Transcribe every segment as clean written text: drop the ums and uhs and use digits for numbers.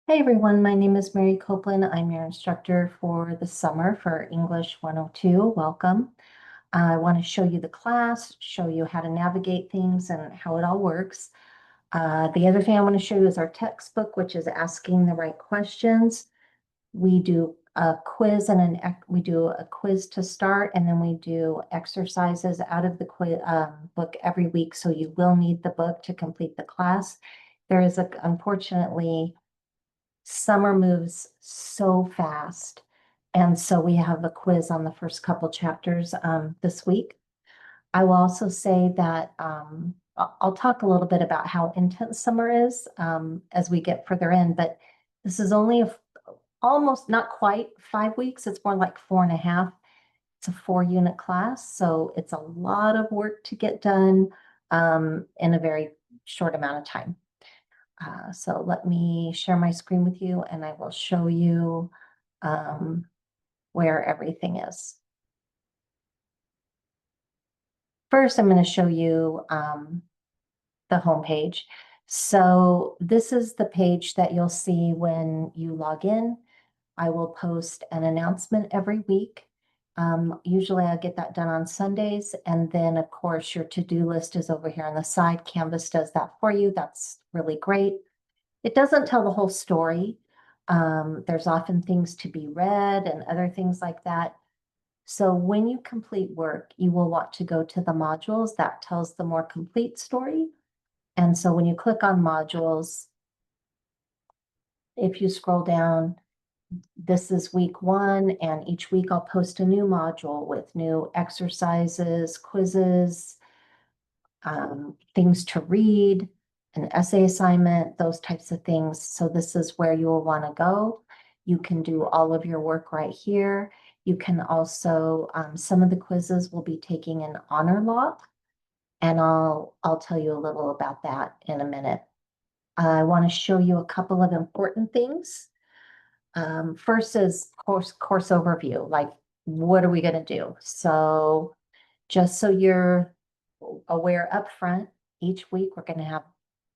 Hey everyone, my name is Mary Copeland. I'm your instructor for the summer for English 102. Welcome. I want to show you the class, show you how to navigate things and how it all works. The other thing I want to show you is our textbook, which is asking the right questions. We do a quiz and we do a quiz to start, and then we do exercises out of the quiz book every week. So you will need the book to complete the class. There is unfortunately, summer moves so fast. And so we have a quiz on the first couple chapters this week. I will also say that I'll talk a little bit about how intense summer is as we get further in, but this is only almost not quite 5 weeks. It's more like 4.5. It's a 4-unit class, so it's a lot of work to get done in a very short amount of time. So let me share my screen with you and I will show you where everything is. First, I'm going to show you the home page. So this is the page that you'll see when you log in. I will post an announcement every week. Usually I get that done on Sundays. And then of course your to-do list is over here on the side. Canvas does that for you. That's really great. It doesn't tell the whole story. There's often things to be read and other things like that. So when you complete work, you will want to go to the modules that tells the more complete story. And so when you click on modules, if you scroll down, this is week 1, and each week I'll post a new module with new exercises, quizzes, things to read, an essay assignment, those types of things. So this is where you will want to go. You can do all of your work right here. You can also, some of the quizzes will be taking an honor log, and I'll tell you a little about that in a minute. I want to show you a couple of important things. First is course overview, like what are we going to do? So just so you're aware up front, each week we're going to have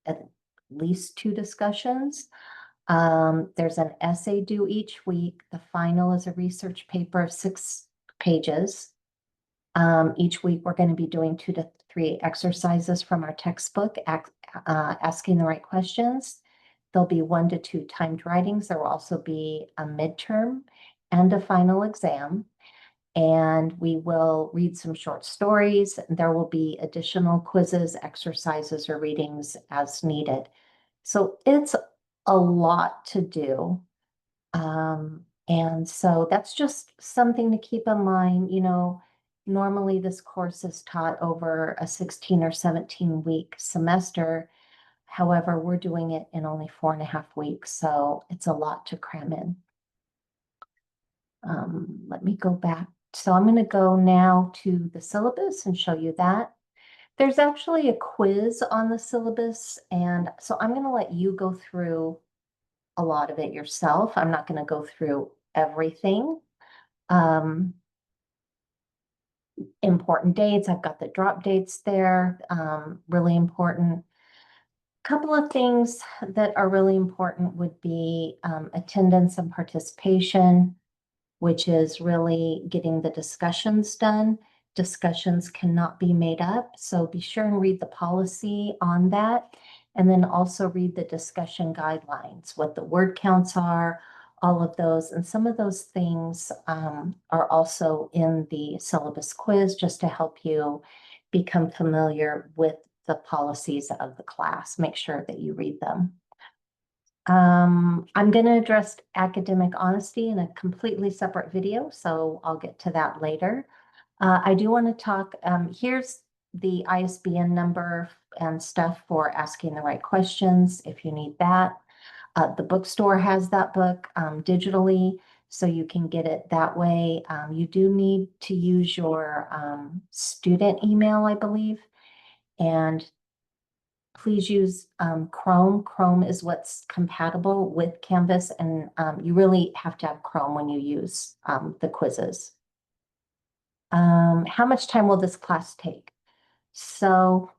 at least 2 discussions. There's an essay due each week. The final is a research paper of 6 pages. Each week we're going to be doing 2 to 3 exercises from our textbook, asking the right questions. There'll be 1 to 2 timed writings. There will also be a midterm and a final exam. And we will read some short stories. There will be additional quizzes, exercises, or readings as needed. So it's a lot to do. And so that's just something to keep in mind. Normally this course is taught over a 16 or 17-week semester. However, we're doing it in only 4.5 weeks, so it's a lot to cram in. Let me go back. So I'm going to go now to the syllabus and show you that. There's actually a quiz on the syllabus, and so I'm going to let you go through a lot of it yourself. I'm not going to go through everything. Important dates, I've got the drop dates there, really important. Couple of things that are really important would be attendance and participation, which is really getting the discussions done. Discussions cannot be made up, so be sure and read the policy on that. And then also read the discussion guidelines, what the word counts are, all of those. And some of those things are also in the syllabus quiz just to help you become familiar with the policies of the class. Make sure that you read them. I'm going to address academic honesty in a completely separate video, so I'll get to that later. I do want to talk, here's the ISBN number and stuff for asking the right questions if you need that. The bookstore has that book digitally, so you can get it that way. You do need to use your student email, I believe, and please use Chrome. Chrome is what's compatible with Canvas, and you really have to have Chrome when you use the quizzes. How much time will this class take? So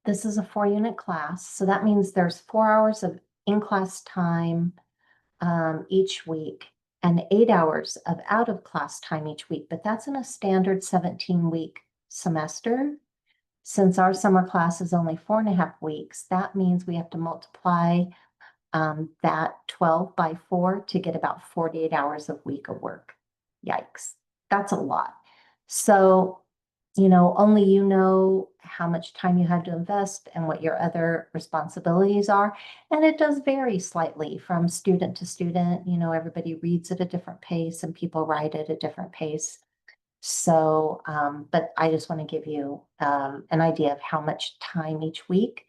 this is a 4-unit class, so that means there's 4 hours of in-class time each week and 8 hours of out-of-class time each week, but that's in a standard 17-week semester. Since our summer class is only 4.5 weeks, that means we have to multiply that 12 by 4 to get about 48 hours a week of work. Yikes, that's a lot. So, only you know how much time you have to invest and what your other responsibilities are. And it does vary slightly from student to student. Everybody reads at a different pace and people write at a different pace. So, but I just want to give you an idea of how much time each week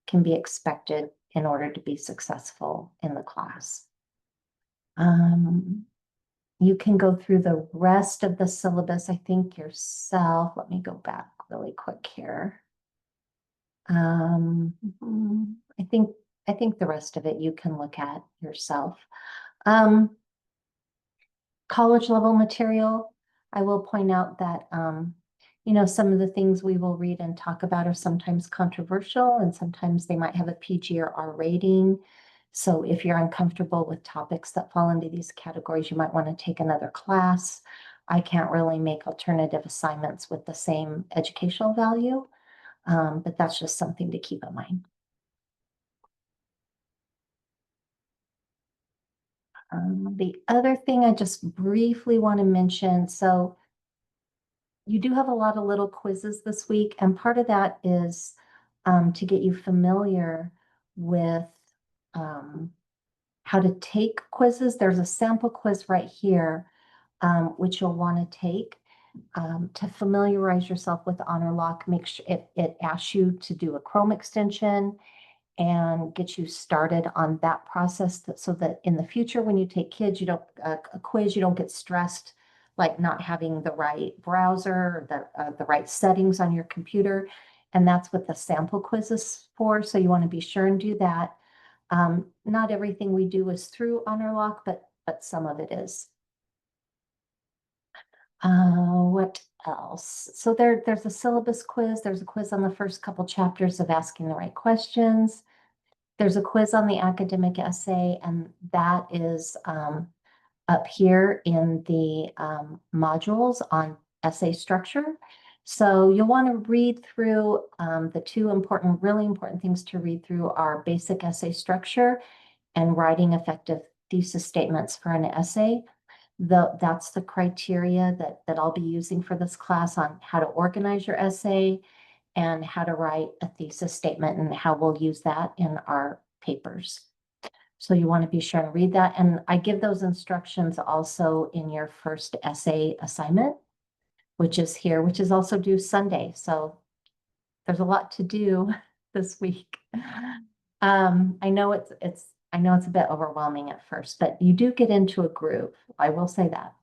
can be expected in order to be successful in the class. You can go through the rest of the syllabus, I think, yourself. Let me go back really quick here. I think the rest of it you can look at yourself. College level material, I will point out that some of the things we will read and talk about are sometimes controversial, and sometimes they might have a PG or R rating. So if you're uncomfortable with topics that fall into these categories, you might want to take another class. I can't really make alternative assignments with the same educational value, but that's just something to keep in mind. The other thing I just briefly want to mention, so you do have a lot of little quizzes this week, and part of that is to get you familiar with how to take quizzes. There's a sample quiz right here, which you'll want to take to familiarize yourself with HonorLock. Make sure it asks you to do a Chrome extension and get you started on that process so that in the future, when you take kids, you don't a quiz, you don't get stressed like not having the right browser, or the right settings on your computer. And that's what the sample quiz is for. So you want to be sure and do that. Not everything we do is through HonorLock, but some of it is. What else? So there's a syllabus quiz. There's a quiz on the first couple chapters of asking the right questions. There's a quiz on the academic essay, and that is up here in the modules on essay structure. So you'll want to read through the two really important things to read through are basic essay structure and writing effective thesis statements for an essay. That's the criteria that I'll be using for this class on how to organize your essay and how to write a thesis statement and how we'll use that in our papers. So you want to be sure to read that. And I give those instructions also in your first essay assignment, which is here, which is also due Sunday. So there's a lot to do this week. I know it's a bit overwhelming at first, but you do get into a groove. I will say that.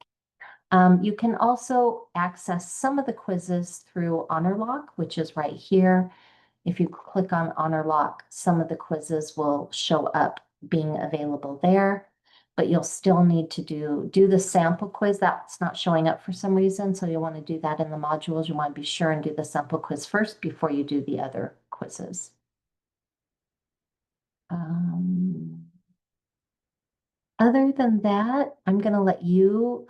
You can also access some of the quizzes through HonorLock, which is right here. If you click on HonorLock, some of the quizzes will show up being available there, but you'll still need to do the sample quiz. That's not showing up for some reason, so you'll want to do that in the modules. You want to be sure and do the sample quiz first before you do the other quizzes. Other than that, I'm going to let you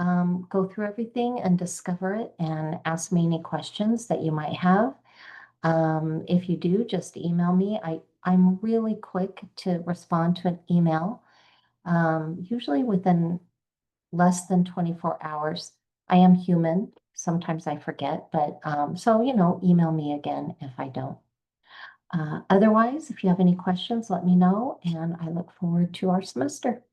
go through everything and discover it and ask me any questions that you might have. If you do, just email me. I'm really quick to respond to an email, usually within less than 24 hours. I am human. Sometimes I forget, but so, email me again if I don't. Otherwise, if you have any questions, let me know, and I look forward to our semester.